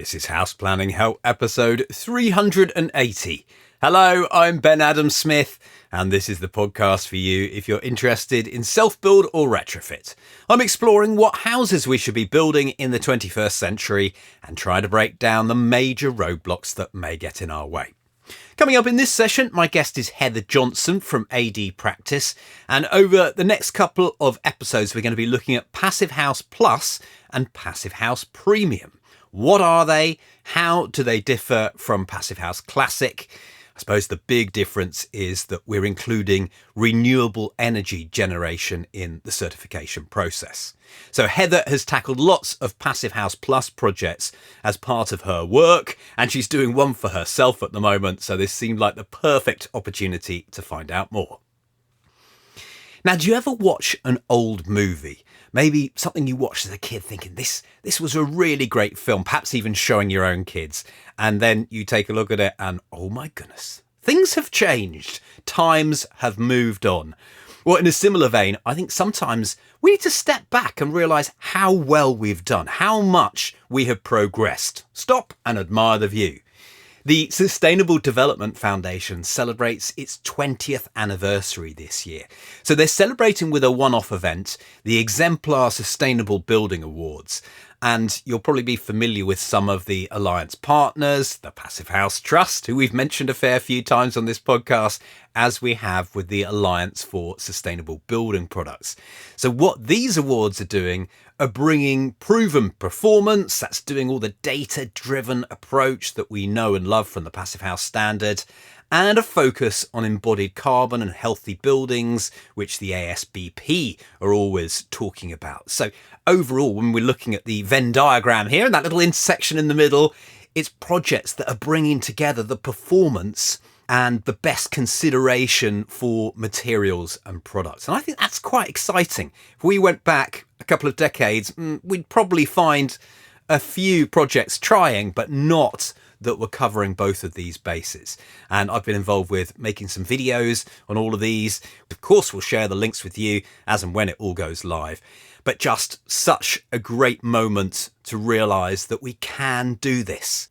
This is House Planning Help episode 380. Hello, I'm Ben Adam Smith, and this is the podcast for you if you're interested in self-build or retrofit. I'm exploring what houses we should be building in the 21st century and try to break down the major roadblocks that may get in our way. Coming up in this session, my guest is Heather Johnson from AD Practice, and over the next couple of episodes we're going to be looking at Passivhaus Plus and Passivhaus Premium. What are they? How do they differ from Passivhaus Classic? I suppose the big difference is that we're including renewable energy generation in the certification process. So Heather has tackled lots of Passivhaus Plus projects as part of her work, and she's doing one for herself at the moment, so this seemed like the perfect opportunity to find out more. Now, do you ever watch an old movie? Maybe something you watched as a kid thinking, this was a really great film, perhaps even showing your own kids. And then you take a look at it and, oh my goodness, things have changed. Times have moved on. Well, in a similar vein, I think sometimes we need to step back and realise how well we've done, how much we have progressed. Stop and admire the view. The Sustainable Development Foundation celebrates its 20th anniversary this year. So they're celebrating with a one-off event, the Exemplar Sustainable Building Awards. And you'll probably be familiar with some of the alliance partners, the Passivhaus Trust, who we've mentioned a fair few times on this podcast, as we have with the Alliance for Sustainable Building Products. So what these awards are doing are bringing proven performance, that's doing all the data-driven approach that we know and love from the Passivhaus standard, and a focus on embodied carbon and healthy buildings, which the ASBP are always talking about. So overall, when we're looking at the Venn diagram here and that little intersection in the middle, it's projects that are bringing together the performance and the best consideration for materials and products. And I think that's quite exciting. If we went back a couple of decades, we'd probably find a few projects trying, but not that were covering both of these bases. And I've been involved with making some videos on all of these. Of course, we'll share the links with you as and when it all goes live. But just such a great moment to realise that we can do this.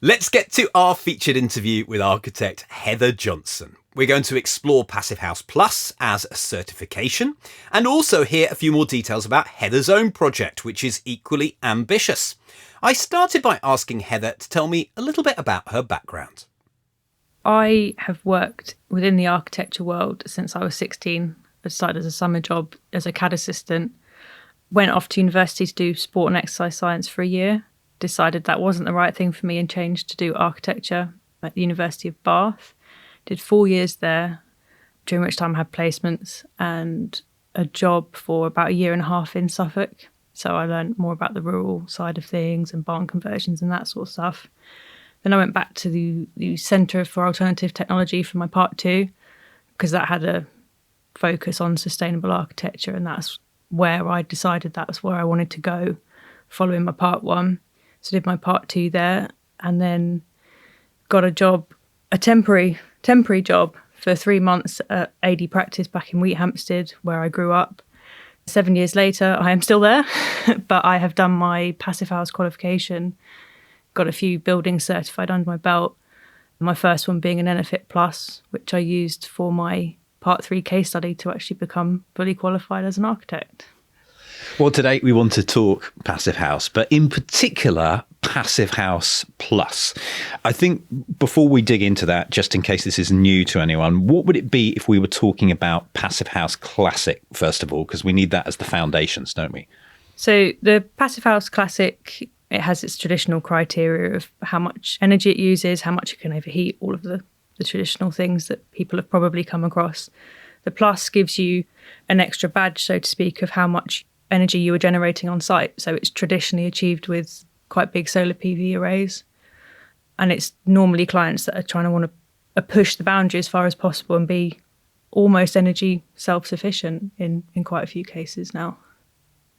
Let's get to our featured interview with architect Heather Johnson. We're going to explore Passivhaus Plus as a certification and also hear a few more details about Heather's own project, which is equally ambitious. I started by asking Heather to tell me a little bit about her background. I have worked within the architecture world since I was 16. I started as a summer job as a CAD assistant, went off to university to do sport and exercise science for a year, decided that wasn't the right thing for me and changed to do architecture at the University of Bath. Did 4 years there, during which time I had placements and a job for about a year and a half in Suffolk. So I learned more about the rural side of things and barn conversions and that sort of stuff. Then I went back to the Centre for Alternative Technology for my part 2, because that had a focus on sustainable architecture, and that's where I decided that's where I wanted to go following my part 1. So did my part 2 there, and then got a job, a temporary job for 3 months at AD Practice back in Wheat Hampstead, where I grew up. 7 years later, I am still there, but I have done my Passivhaus qualification, got a few buildings certified under my belt. My first one being an Enefit Plus, which I used for my Part 3 case study to actually become fully qualified as an architect. Well, today we want to talk Passivhaus, but in particular, Passivhaus Plus. I think before we dig into that, just in case this is new to anyone, what would it be if we were talking about Passivhaus Classic, first of all, because we need that as the foundations, don't we? So the Passivhaus Classic, it has its traditional criteria of how much energy it uses, how much it can overheat, all of the traditional things that people have probably come across. The Plus gives you an extra badge, so to speak, of how much energy you were generating on site. So it's traditionally achieved with quite big solar PV arrays. And it's normally clients that are trying to want to push the boundary as far as possible and be almost energy self-sufficient in quite a few cases now.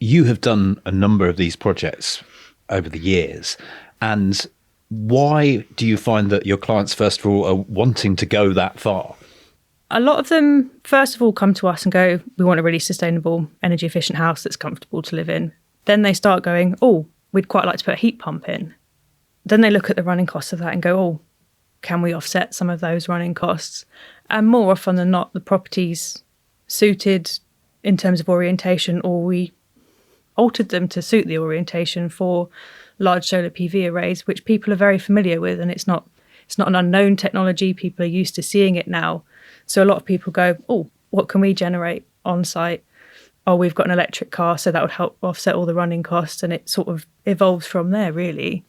You have done a number of these projects over the years. And why do you find that your clients, first of all, are wanting to go that far? A lot of them, first of all, come to us and go, we want a really sustainable, energy efficient house that's comfortable to live in. Then they start going, oh, we'd quite like to put a heat pump in. then they look at the running costs of that and go, oh, can we offset some of those running costs? And more often than not, the property's suited in terms of orientation, or we altered them to suit the orientation for large solar PV arrays, which people are very familiar with, and it's not an unknown technology. People are used to seeing it now. So a lot of people go, oh, what can we generate on site? Oh, we've got an electric car, so that would help offset all the running costs. And it sort of evolves from there, really.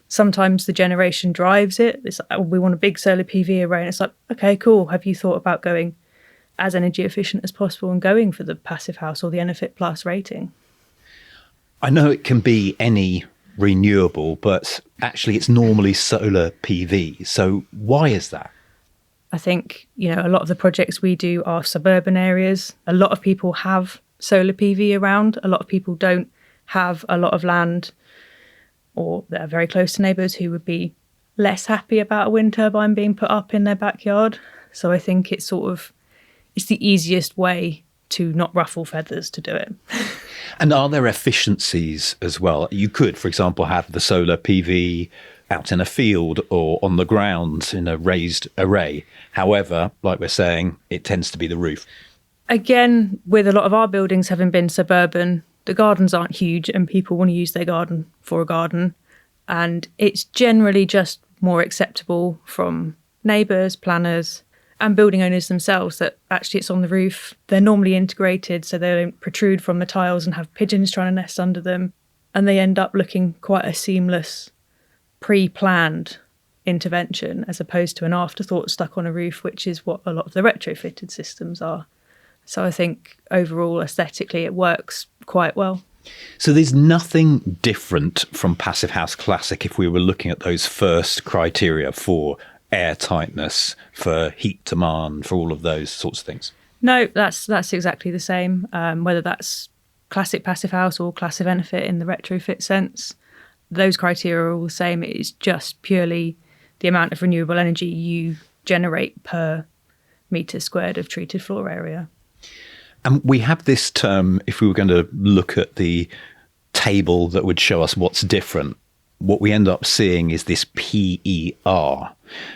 Sometimes the generation drives it. It's like, oh, we want a big solar PV array. And it's like, okay, cool. Have you thought about going as energy efficient as possible and going for the Passive House or the Enefit Plus rating? I know it can be any renewable, but actually it's normally solar PV. So why is that? I think, a lot of the projects we do are suburban areas. A lot of people have solar PV around. A lot of people don't have a lot of land, or they're very close to neighbours who would be less happy about a wind turbine being put up in their backyard. So I think it's the easiest way to not ruffle feathers to do it. And are there efficiencies as well? You could, for example, have the solar PV out in a field or on the ground in a raised array. However, like we're saying, it tends to be the roof. Again, with a lot of our buildings having been suburban, the gardens aren't huge and people want to use their garden for a garden. And it's generally just more acceptable from neighbours, planners and building owners themselves that actually it's on the roof. They're normally integrated so they don't protrude from the tiles and have pigeons trying to nest under them. And they end up looking quite a seamless, pre-planned intervention as opposed to an afterthought stuck on a roof, which is what a lot of the retrofitted systems are. So I think overall, aesthetically, it works quite well. So there's nothing different from Passivhaus Classic if we were looking at those first criteria for air tightness, for heat demand, for all of those sorts of things? No, that's exactly the same, whether that's Classic Passivhaus or Classic Enefit in the retrofit sense. Those criteria are all the same. It is just purely the amount of renewable energy you generate per metre squared of treated floor area. And we have this term, if we were going to look at the table that would show us what's different, what we end up seeing is this PER.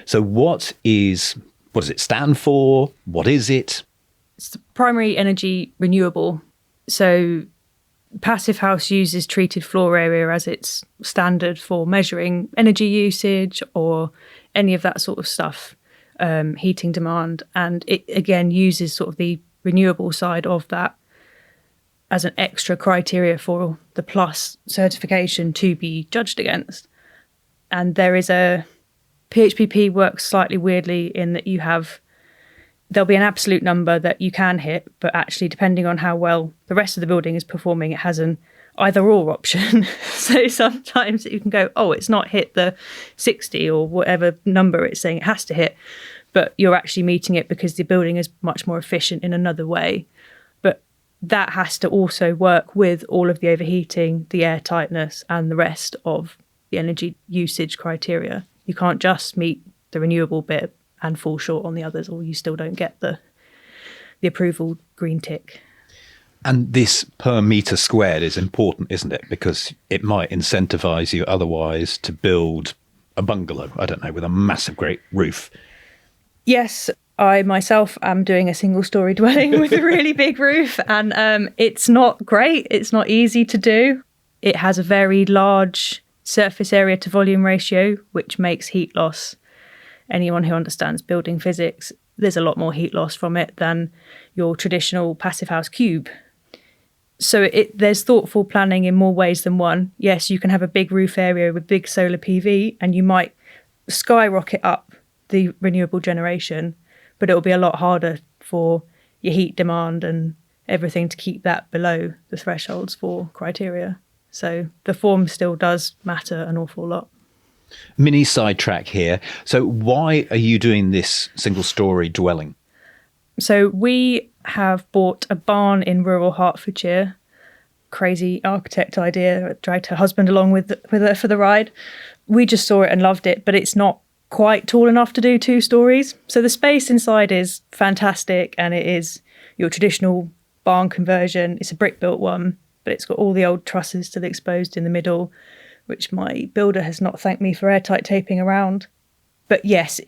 So what does it stand for? What is it? It's the primary energy renewable. So Passivhaus uses treated floor area as its standard for measuring energy usage or any of that sort of stuff, heating demand. And it, again, uses sort of the renewable side of that as an extra criteria for the Plus certification to be judged against. And there is PHPP works slightly weirdly in that there'll be an absolute number that you can hit, but actually depending on how well the rest of the building is performing, it has an either or option. So sometimes you can go, oh, it's not hit the 60 or whatever number it's saying it has to hit, but you're actually meeting it because the building is much more efficient in another way. But that has to also work with all of the overheating, the air tightness, and the rest of the energy usage criteria. You can't just meet the renewable bit and fall short on the others, or you still don't get the approval green tick. And this per metre squared is important, isn't it? Because it might incentivise you otherwise to build a bungalow, I don't know, with a massive great roof. Yes, I myself am doing a single-storey dwelling with a really big roof, and it's not great. It's not easy to do. It has a very large surface area to volume ratio, which makes heat loss. Anyone who understands building physics, there's a lot more heat loss from it than your traditional Passivhaus cube. So there's thoughtful planning in more ways than one. Yes, you can have a big roof area with big solar PV, and you might skyrocket up the renewable generation, but it'll be a lot harder for your heat demand and everything to keep that below the thresholds for criteria. So the form still does matter an awful lot. Mini sidetrack here. So why are you doing this single-storey dwelling? So we have bought a barn in rural Hertfordshire. Crazy architect idea. I dragged her husband along with her for the ride. We just saw it and loved it, but it's not quite tall enough to do 2 stories. So the space inside is fantastic, and it is your traditional barn conversion. It's a brick built one, but it's got all the old trusses still exposed in the middle. which my builder has not thanked me for airtight taping around. But yes,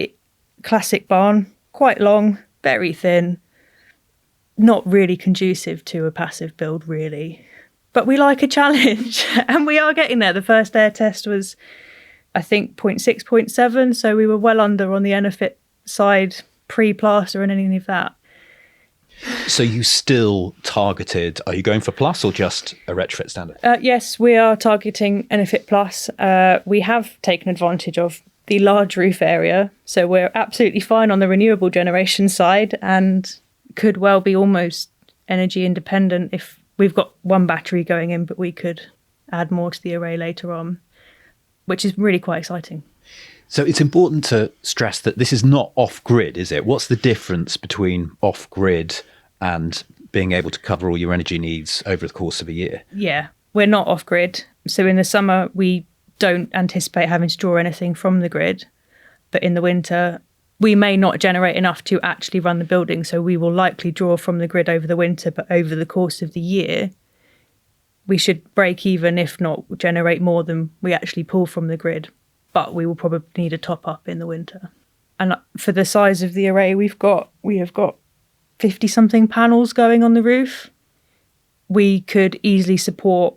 classic barn, quite long, very thin, not really conducive to a passive build, really. But we like a challenge, and we are getting there. The first air test was, I think, 0.6, 0.7, so we were well under on the Enefit side, pre-plaster and any of that. So you still targeted, are you going for Plus or just a retrofit standard? Yes, we are targeting Enefit Plus. We have taken advantage of the large roof area, so we're absolutely fine on the renewable generation side and could well be almost energy independent if we've got one battery going in, but we could add more to the array later on, which is really quite exciting. So it's important to stress that this is not off-grid, is it? What's the difference between off-grid and being able to cover all your energy needs over the course of a year? Yeah, we're not off-grid. So in the summer, we don't anticipate having to draw anything from the grid. But in the winter, we may not generate enough to actually run the building. So we will likely draw from the grid over the winter, but over the course of the year, we should break even, if not generate more than we actually pull from the grid. But we will probably need a top up in the winter. And for the size of the array we have got 50 something panels going on the roof. We could easily support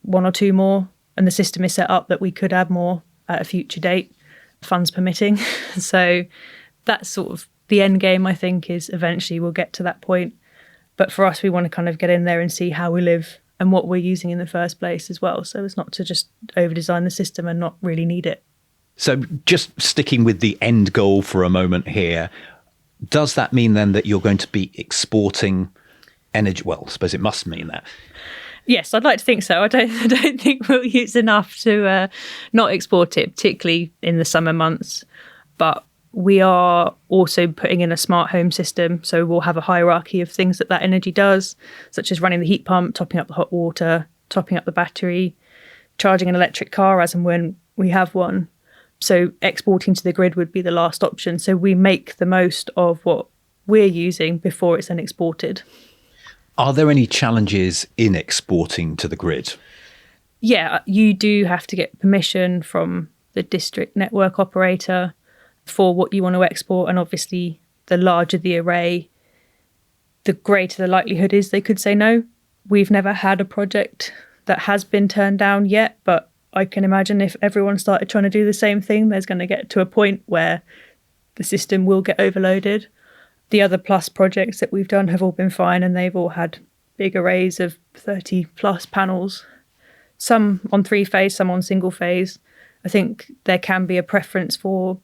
one or two more, and the system is set up that we could add more at a future date, funds permitting. So that's sort of the end game, I think, is eventually we'll get to that point. But for us, we want to kind of get in there and see how we live and what we're using in the first place as well. So it's not to just over-design the system and not really need it. So just sticking with the end goal for a moment here, does that mean then that you're going to be exporting energy? Well, I suppose it must mean that. Yes, I'd like to think so. I don't think we'll use enough to not export it, particularly in the summer months. But we are also putting in a smart home system. So we'll have a hierarchy of things that energy does, such as running the heat pump, topping up the hot water, topping up the battery, charging an electric car as and when we have one. So exporting to the grid would be the last option. So we make the most of what we're using before it's then exported. Are there any challenges in exporting to the grid? Yeah, you do have to get permission from the district network operator for what you want to export. And obviously, the larger the array, the greater the likelihood is they could say no. We've never had a project that has been turned down yet, but I can imagine if everyone started trying to do the same thing, there's going to get to a point where the system will get overloaded. The other Plus projects that we've done have all been fine, and they've all had big arrays of 30 plus panels, some on 3-phase, some on single phase. I think there can be a preference for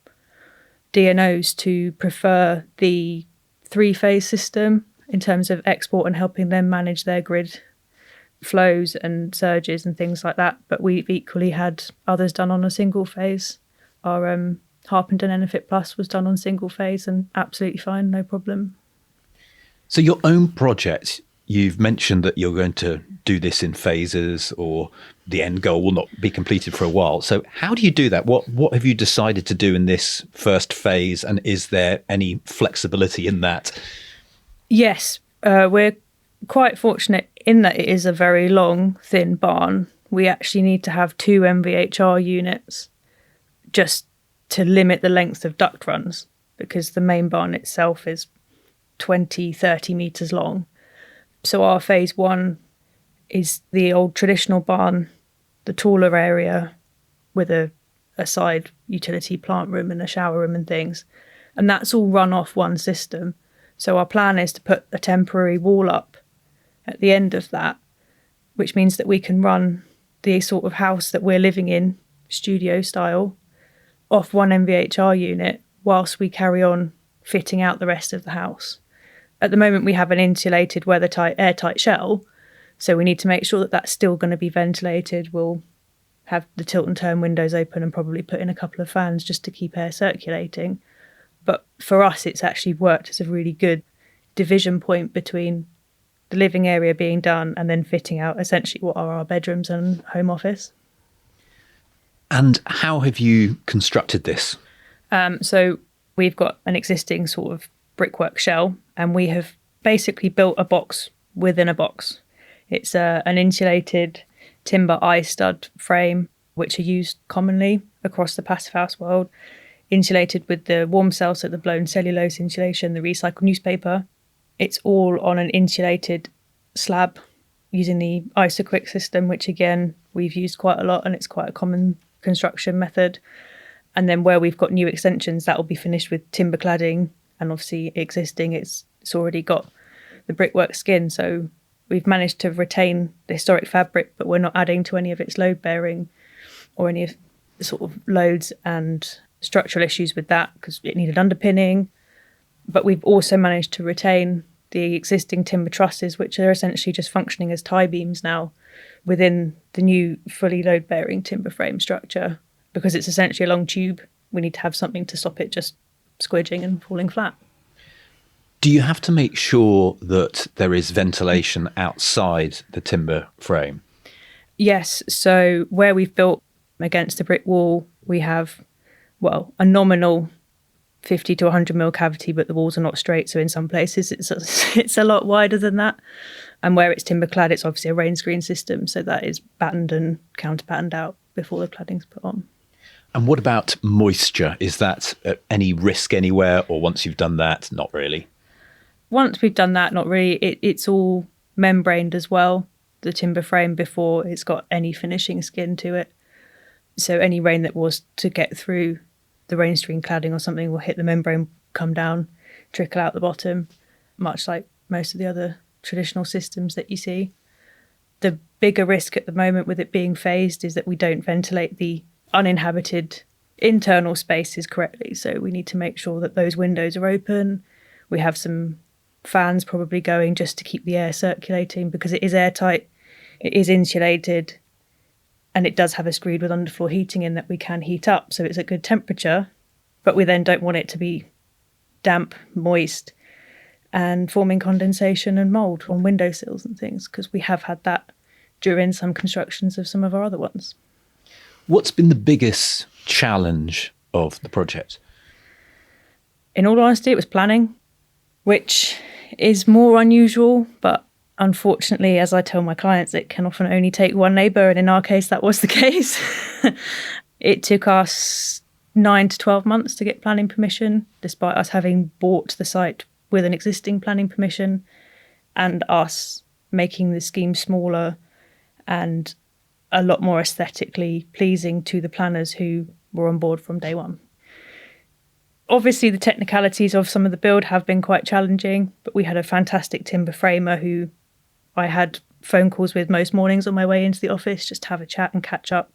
DNOs to prefer the 3-phase system in terms of export and helping them manage their grid flows and surges and things like that. But we've equally had others done on a single phase. Our Harpenden Enefit Plus was done on single phase and absolutely fine, no problem. So your own project, you've mentioned that you're going to do this in phases, or the end goal will not be completed for a while. So how do you do that? What have you decided to do in this first phase, and is there any flexibility in that? Yes, we're quite fortunate in that it is a very long, thin barn. We actually need to have 2 MVHR units just to limit the length of duct runs, because the main barn itself is 20-30 metres long. So our phase 1 is the old traditional barn, the taller area with a side utility plant room and a shower room and things. And that's all run off one system. So our plan is to put a temporary wall up at the end of that, which means that we can run the sort of house that we're living in, studio style, off one MVHR unit whilst we carry on fitting out the rest of the house. At the moment, we have an insulated, weather-tight, airtight shell, so we need to make sure that that's still going to be ventilated. We'll have the tilt and turn windows open and probably put in a couple of fans just to keep air circulating. But for us, it's actually worked as a really good division point between the living area being done and then fitting out essentially what are our bedrooms and home office. And how have you constructed this? So we've got an existing sort of brickwork shell, and we have basically built a box within a box. It's an insulated timber eye stud frame which are used commonly across the passive house world, insulated with the warm cell, so the blown cellulose insulation, the recycled newspaper. It's all on an insulated slab using the IsoQuick system, which again, we've used quite a lot and it's quite a common construction method. And then where we've got new extensions, that will be finished with timber cladding, and obviously existing, it's already got the brickwork skin. So we've managed to retain the historic fabric, but we're not adding to any of its load bearing or any of the sort of loads and structural issues with that, because it needed underpinning. But we've also managed to retain the existing timber trusses, which are essentially just functioning as tie beams now within the new fully load bearing timber frame structure. Because it's essentially a long tube, we need to have something to stop it just squidging and falling flat. Do you have to make sure that there is ventilation outside the timber frame? Yes. So where we've built against the brick wall, we have, well, a nominal 50 to 100 mil cavity, but the walls are not straight. So in some places it's a lot wider than that. And where it's timber clad, it's obviously a rain screen system. So that is battened and counter battened out before the cladding's put on. And what about moisture? Is that at any risk anywhere, or once you've done that, not really? Once we've done that, not really. It's all membraned as well, the timber frame, before it's got any finishing skin to it. So any rain that was to get through the rain screen cladding or something will hit the membrane, come down, trickle out the bottom, much like most of the other traditional systems that you see. The bigger risk at the moment with it being phased is that we don't ventilate the uninhabited internal spaces correctly. So we need to make sure that those windows are open. We have some fans probably going just to keep the air circulating, because it is airtight, it is insulated, and it does have a screed with underfloor heating in that we can heat up. So it's a good temperature, but we then don't want it to be damp, moist, and forming condensation and mould on windowsills and things, because we have had that during some constructions of some of our other ones. What's been the biggest challenge of the project? In all honesty, it was planning, which is more unusual, but unfortunately, as I tell my clients, it can often only take one neighbour, and in our case, that was the case. It took us 9 to 12 months to get planning permission, despite us having bought the site with an existing planning permission, and us making the scheme smaller and a lot more aesthetically pleasing to the planners who were on board from day one. Obviously, the technicalities of some of the build have been quite challenging, but we had a fantastic timber framer who I had phone calls with most mornings on my way into the office just to have a chat and catch up.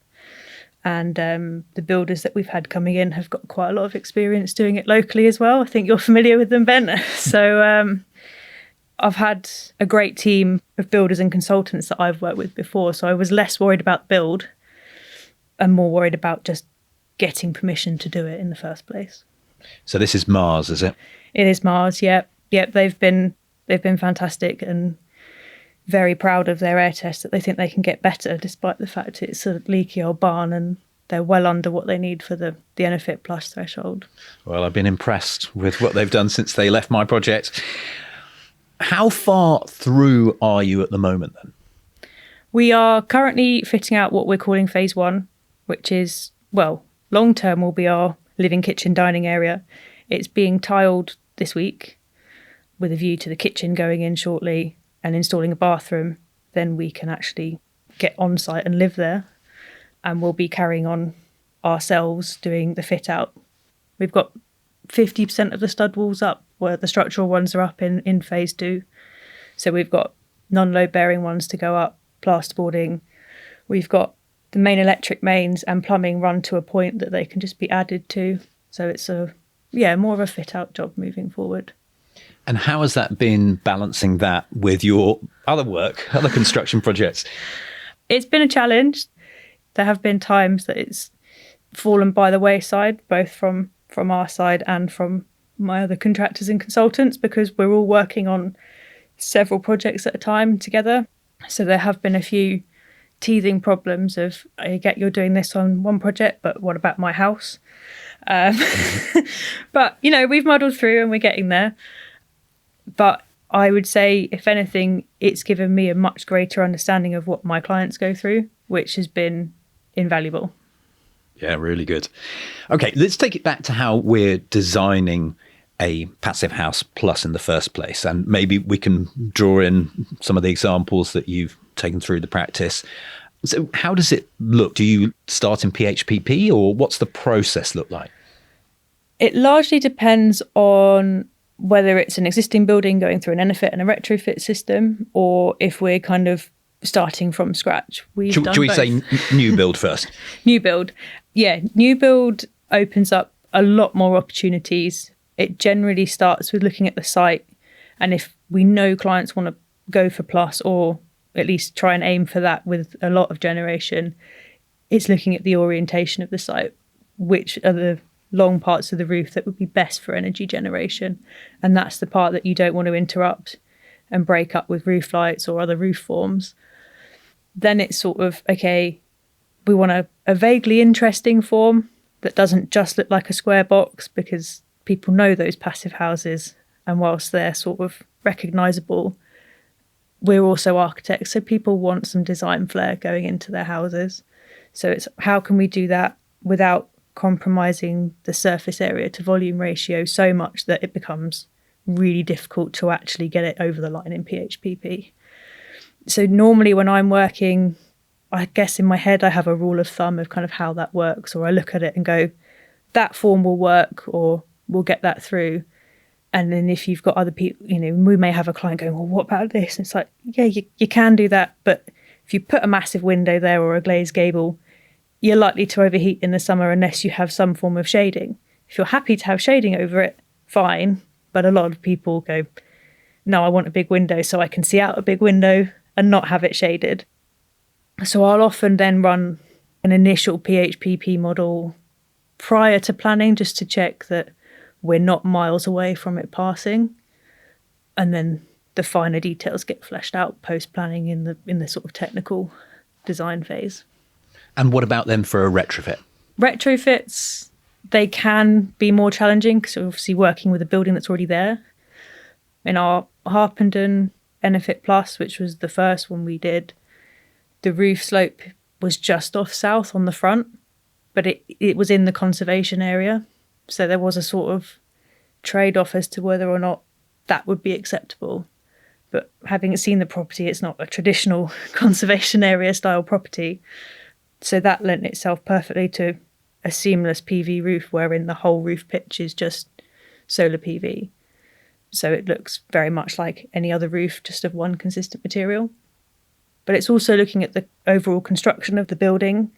And the builders that we've had coming in have got quite a lot of experience doing it locally as well. I think you're familiar with them, Ben. So I've had a great team of builders and consultants that I've worked with before. So I was less worried about build and more worried about just getting permission to do it in the first place. So this is Mars, is it? It is Mars, yep. Yep, they've been fantastic and very proud of their air test, that they think they can get better despite the fact it's a leaky old barn and they're well under what they need for the NFIT plus threshold. Well, I've been impressed with what they've done since they left my project. How far through are you at the moment then? We are currently fitting out what we're calling phase 1, which is, well, long term will be our living kitchen dining area. It's being tiled this week with a view to the kitchen going in shortly and installing a bathroom. Then we can actually get on site and live there, and we'll be carrying on ourselves doing the fit out. We've got 50% of the stud walls up, where the structural ones are up in phase 2. So we've got non-load bearing ones to go up, plasterboarding. We've got the main electric mains and plumbing run to a point that they can just be added to. So it's more of a fit out job moving forward. And how has that been, balancing that with your other work, other construction projects? It's been a challenge. There have been times that it's fallen by the wayside, both from our side and from my other contractors and consultants, because we're all working on several projects at a time together. So there have been a few teething problems of, I get you're doing this on one project, but what about my house? But, we've muddled through and we're getting there. But I would say, if anything, it's given me a much greater understanding of what my clients go through, which has been invaluable. Yeah, really good. Okay, let's take it back to how we're designing a Passivhaus Plus in the first place. And maybe we can draw in some of the examples that you've taken through the practice. So how does it look? Do you start in PHPP, or what's the process look like? It largely depends on whether it's an existing building going through an NFIT and a retrofit system, or if we're kind of starting from scratch. Should we say new build first? New build. Yeah, new build opens up a lot more opportunities. It generally starts with looking at the site, and if we know clients want to go for plus, or at least try and aim for that with a lot of generation, it's looking at the orientation of the site, which are the long parts of the roof that would be best for energy generation. And that's the part that you don't want to interrupt and break up with roof lights or other roof forms. Then it's sort of, okay, we want a vaguely interesting form that doesn't just look like a square box, because people know those passive houses, and whilst they're sort of recognisable, we're also architects, so people want some design flair going into their houses. So it's how can we do that without compromising the surface area to volume ratio so much that it becomes really difficult to actually get it over the line in PHPP. So normally when I'm working, I guess in my head I have a rule of thumb of kind of how that works, or I look at it and go, that form will work, or we'll get that through. And then if you've got other people, we may have a client going, well, what about this? And it's like, yeah, you can do that. But if you put a massive window there or a glazed gable, you're likely to overheat in the summer unless you have some form of shading. If you're happy to have shading over it, fine. But a lot of people go, no, I want a big window so I can see out a big window and not have it shaded. So I'll often then run an initial PHPP model prior to planning, just to check that we're not miles away from it passing. And then the finer details get fleshed out post-planning in the sort of technical design phase. And what about then for a retrofit? Retrofits, they can be more challenging because obviously working with a building that's already there. In our Harpenden NFIT Plus, which was the first one we did, the roof slope was just off south on the front, but it was in the conservation area. So there was a sort of trade-off as to whether or not that would be acceptable. But having seen the property, it's not a traditional conservation area style property. So that lent itself perfectly to a seamless PV roof, wherein the whole roof pitch is just solar PV. So it looks very much like any other roof, just of one consistent material. But it's also looking at the overall construction of the building.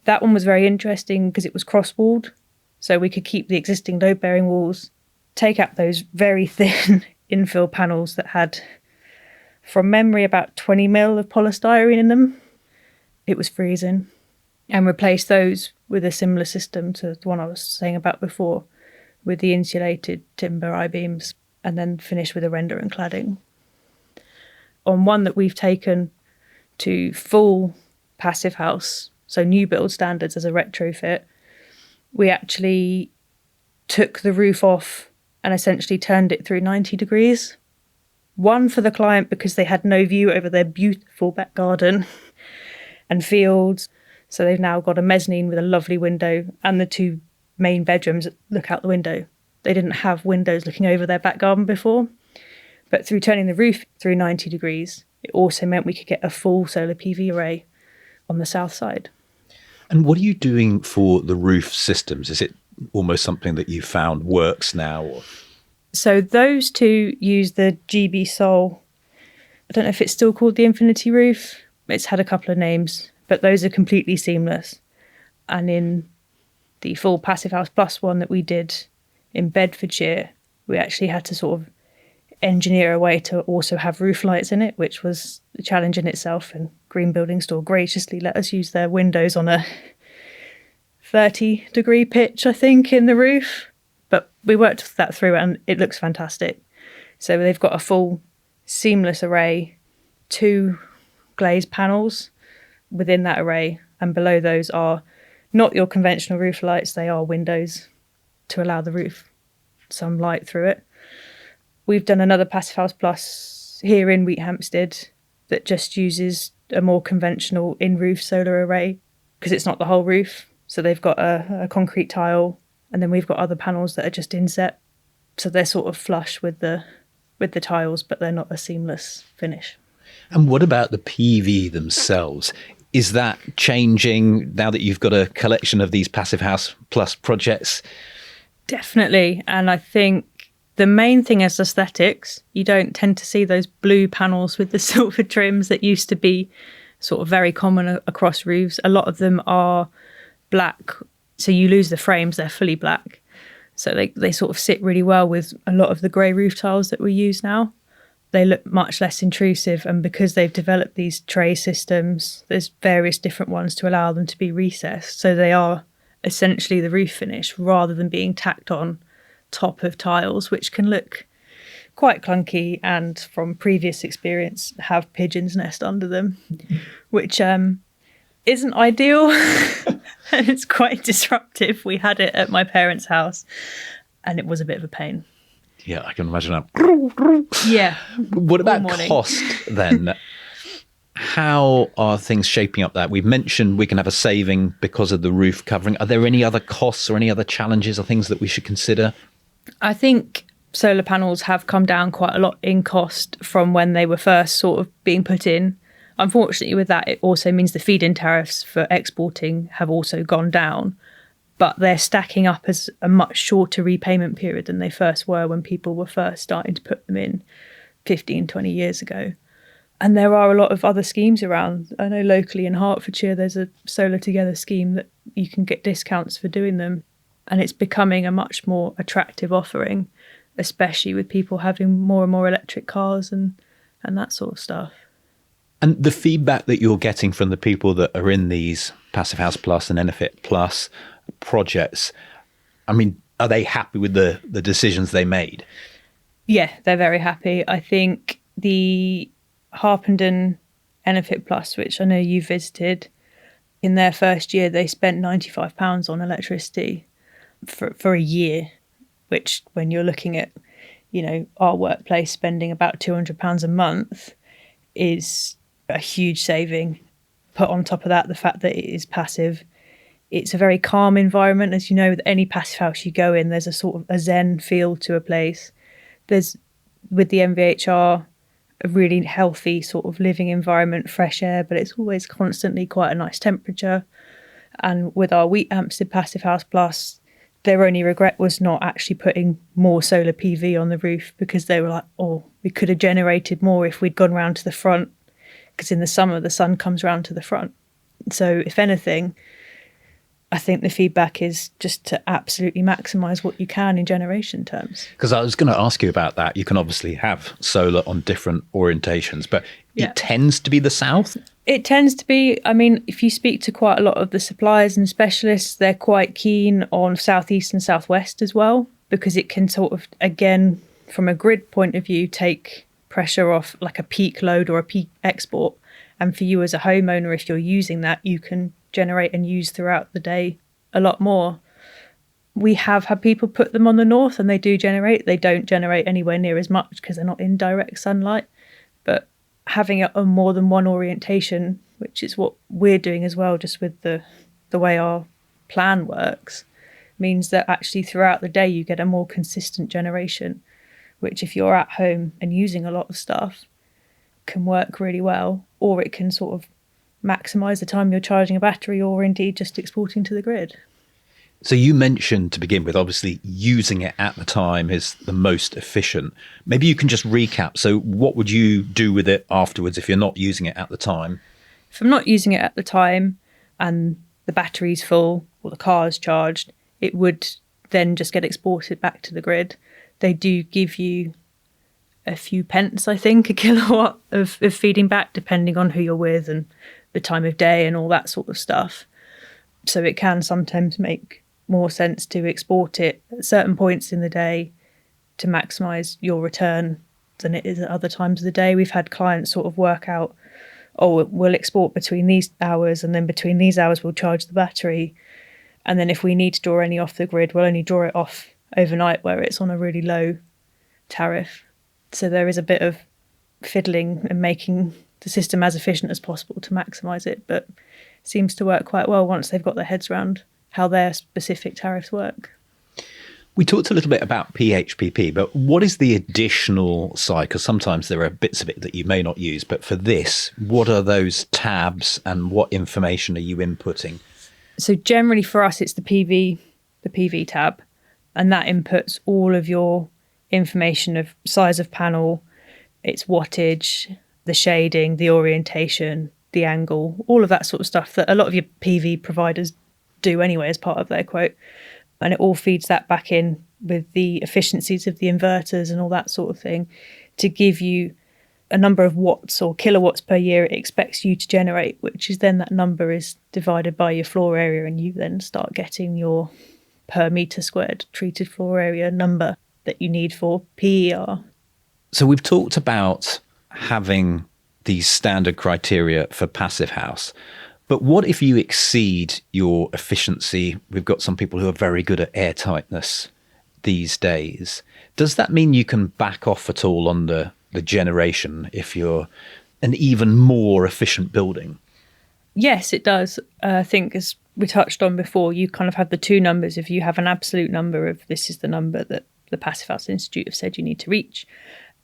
That one was very interesting because it was cross-walled. So we could keep the existing load-bearing walls, take out those very thin infill panels that had, from memory, about 20 mil of polystyrene in them. It was freezing. And replace those with a similar system to the one I was saying about before, with the insulated timber I-beams, and then finish with a render and cladding. On one that we've taken to full passive house, so new build standards as a retrofit, we actually took the roof off and essentially turned it through 90 degrees. One for the client because they had no view over their beautiful back garden and fields. So they've now got a mezzanine with a lovely window, and the two main bedrooms look out the window. They didn't have windows looking over their back garden before. But through turning the roof through 90 degrees, it also meant we could get a full solar PV array on the south side. And what are you doing for the roof systems? Is it almost something that you found works now? Or? So those two use the GB Sol. I don't know if it's still called the Infinity Roof. It's had a couple of names, but those are completely seamless. And in the full Passivhaus Plus one that we did in Bedfordshire, we actually had to sort of engineer a way to also have roof lights in it, which was a challenge in itself. And Green Building Store graciously let us use their windows on a 30-degree pitch, I think, in the roof. But we worked that through and it looks fantastic. So they've got a full seamless array, 2 glazed panels within that array, and below those are not your conventional roof lights, they are windows to allow the roof some light through it. We've done another Passivhaus Plus here in Wheat Hampstead that just uses a more conventional in-roof solar array, because it's not the whole roof. So they've got a concrete tile, and then we've got other panels that are just inset. So they're sort of flush with the tiles, but they're not a seamless finish. And what about the PV themselves? Is that changing now that you've got a collection of these Passivhaus Plus projects? Definitely. And I think the main thing is aesthetics. You don't tend to see those blue panels with the silver trims that used to be sort of very common across roofs. A lot of them are black. So you lose the frames, they're fully black. So they sort of sit really well with a lot of the grey roof tiles that we use now. They look much less intrusive, and because they've developed these tray systems, there's various different ones to allow them to be recessed. So they are essentially the roof finish rather than being tacked on top of tiles, which can look quite clunky and from previous experience have pigeons nest under them, which isn't ideal and it's quite disruptive. We had it at my parents' house and it was a bit of a pain. Yeah, I can imagine that. Yeah. What about cost then? How are things shaping up that? We've mentioned we can have a saving because of the roof covering. Are there any other costs or any other challenges or things that we should consider? I think solar panels have come down quite a lot in cost from when they were first sort of being put in. Unfortunately, with that, it also means the feed-in tariffs for exporting have also gone down, but they're stacking up as a much shorter repayment period than they first were when people were first starting to put them in 15, 20 years ago. And there are a lot of other schemes around. I know locally in Hertfordshire, there's a Solar Together scheme that you can get discounts for doing them. And it's becoming a much more attractive offering, especially with people having more and more electric cars and that sort of stuff. And the feedback that you're getting from the people that are in these Passivhaus Plus and Enefit Plus projects, I mean, are they happy with the decisions they made? Yeah, they're very happy. I think the Harpenden Enefit Plus, which I know you visited, in their first year, they spent £95 on electricity for a year, which when you're looking at, our workplace spending about £200 a month is a huge saving. Put on top of that, the fact that it is passive. It's a very calm environment. As you know, with any passive house you go in, there's a sort of a zen feel to a place. There's, with the MVHR, a really healthy sort of living environment, fresh air, but it's always constantly quite a nice temperature. And with our Wheat Hampstead Passivhaus Plus, their only regret was not actually putting more solar PV on the roof, because they were like, oh, we could have generated more if we'd gone round to the front, because in the summer the sun comes round to the front. So if anything, I think the feedback is just to absolutely maximise what you can in generation terms. Because I was going to ask you about that. You can obviously have solar on different orientations, but it tends to be the south? It tends to be. I mean, if you speak to quite a lot of the suppliers and specialists, they're quite keen on southeast and southwest as well, because it can sort of, again, from a grid point of view, take pressure off like a peak load or a peak export. And for you as a homeowner, if you're using that, you can generate and use throughout the day a lot more. We have had people put them on the north and they do generate. They don't generate anywhere near as much because they're not in direct sunlight. But having it on more than one orientation, which is what we're doing as well, just with the way our plan works, means that actually throughout the day you get a more consistent generation, which if you're at home and using a lot of stuff can work really well, or it can sort of maximise the time you're charging a battery, or indeed just exporting to the grid. So you mentioned to begin with, obviously using it at the time is the most efficient. Maybe you can just recap. So what would you do with it afterwards if you're not using it at the time? If I'm not using it at the time and the battery's full or the car's charged, it would then just get exported back to the grid. They do give you a few pence, I think, a kilowatt of feeding back, depending on who you're with and the time of day and all that sort of stuff. So it can sometimes make more sense to export it at certain points in the day to maximise your return than it is at other times of the day. We've had clients sort of work out, oh, we'll export between these hours and then between these hours we'll charge the battery. And then if we need to draw any off the grid, we'll only draw it off overnight where it's on a really low tariff. So there is a bit of fiddling and making the system as efficient as possible to maximise it. But seems to work quite well once they've got their heads around how their specific tariffs work. We talked a little bit about PHPP, but what is the additional side? Because sometimes there are bits of it that you may not use, but for this, what are those tabs and what information are you inputting? So generally for us, it's the PV tab, and that inputs all of your information of size of panel, its wattage, the shading, the orientation, the angle, all of that sort of stuff that a lot of your PV providers do anyway as part of their quote. And it all feeds that back in with the efficiencies of the inverters and all that sort of thing to give you a number of watts or kilowatts per year it expects you to generate, which is then that number is divided by your floor area, and you then start getting your per metre squared treated floor area number that you need for PER. So we've talked about having these standard criteria for Passive House. But what if you exceed your efficiency? We've got some people who are very good at airtightness these days. Does that mean you can back off at all on the generation if you're an even more efficient building? Yes, it does. I think as we touched on before, you kind of have the two numbers. If you have an absolute number of this is the number that the Passivhaus Institute have said you need to reach,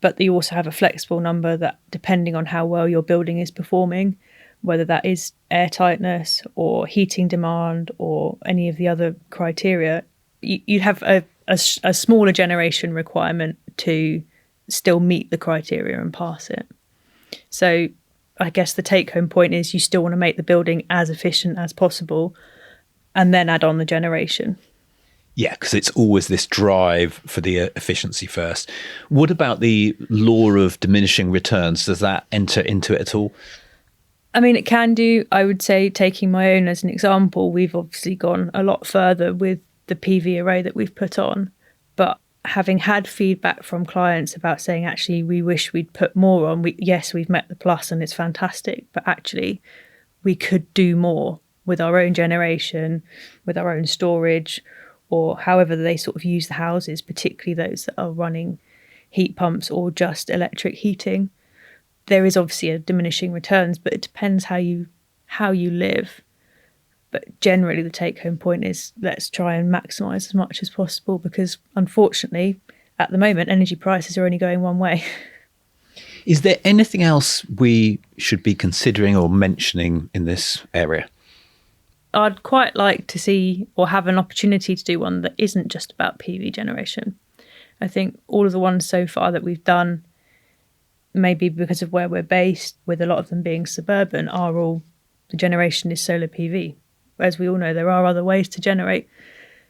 but you also have a flexible number that depending on how well your building is performing, whether that is airtightness or heating demand or any of the other criteria, you'd have a smaller generation requirement to still meet the criteria and pass it. So I guess the take-home point is you still want to make the building as efficient as possible and then add on the generation. Yeah, because it's always this drive for the efficiency first. What about the law of diminishing returns? Does that enter into it at all? I mean, it can do. I would say, taking my own as an example, we've obviously gone a lot further with the PV array that we've put on. But having had feedback from clients about saying, actually, we wish we'd put more on. Yes, we've met the plus and it's fantastic, but actually we could do more with our own generation, with our own storage, or however they sort of use the houses, particularly those that are running heat pumps or just electric heating. There is obviously a diminishing returns, but it depends how you live. But generally the take-home point is let's try and maximise as much as possible, because unfortunately at the moment energy prices are only going one way. Is there anything else we should be considering or mentioning in this area? I'd quite like to see or have an opportunity to do one that isn't just about PV generation. I think all of the ones so far that we've done, maybe because of where we're based, with a lot of them being suburban, are all the generation is solar PV. As we all know, there are other ways to generate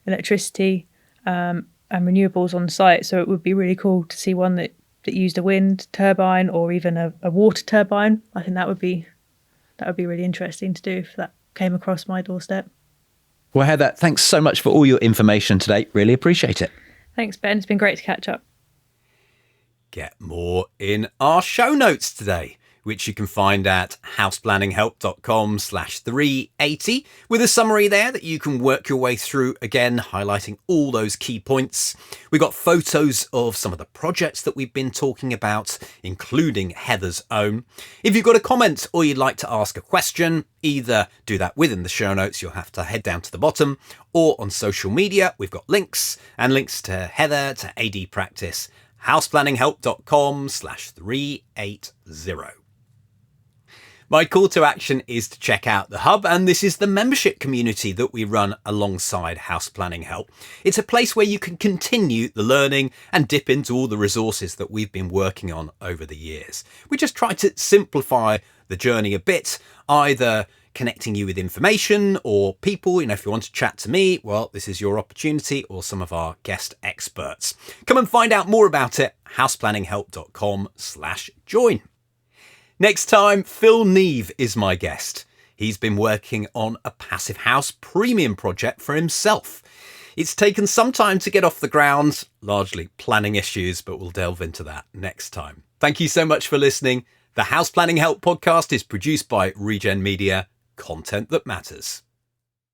electricity and renewables on site. So it would be really cool to see one that used a wind turbine or even a water turbine. I think that would be really interesting to do if that came across my doorstep. Well, Heather, thanks so much for all your information today. Really appreciate it. Thanks, Ben. It's been great to catch up. Get more in our show notes today, which you can find at houseplanninghelp.com/380, with a summary there that you can work your way through, again, highlighting all those key points. We got photos of some of the projects that we've been talking about, including Heather's own. If you've got a comment or you'd like to ask a question, either do that within the show notes, you'll have to head down to the bottom, or on social media, we've got links to Heather, to AD Practice, houseplanninghelp.com/380. My call to action is to check out the Hub, and this is the membership community that we run alongside House Planning Help. It's a place where you can continue the learning and dip into all the resources that we've been working on over the years. We just try to simplify the journey a bit, either connecting you with information or people. If you want to chat to me, well, this is your opportunity, or some of our guest experts. Come and find out more about it, houseplanninghelp.com/join. Next time, Phil Neve is my guest. He's been working on a Passivhaus premium project for himself. It's taken some time to get off the ground, largely planning issues, but we'll delve into that next time. Thank you so much for listening. The House Planning Help podcast is produced by Regen Media, content that matters.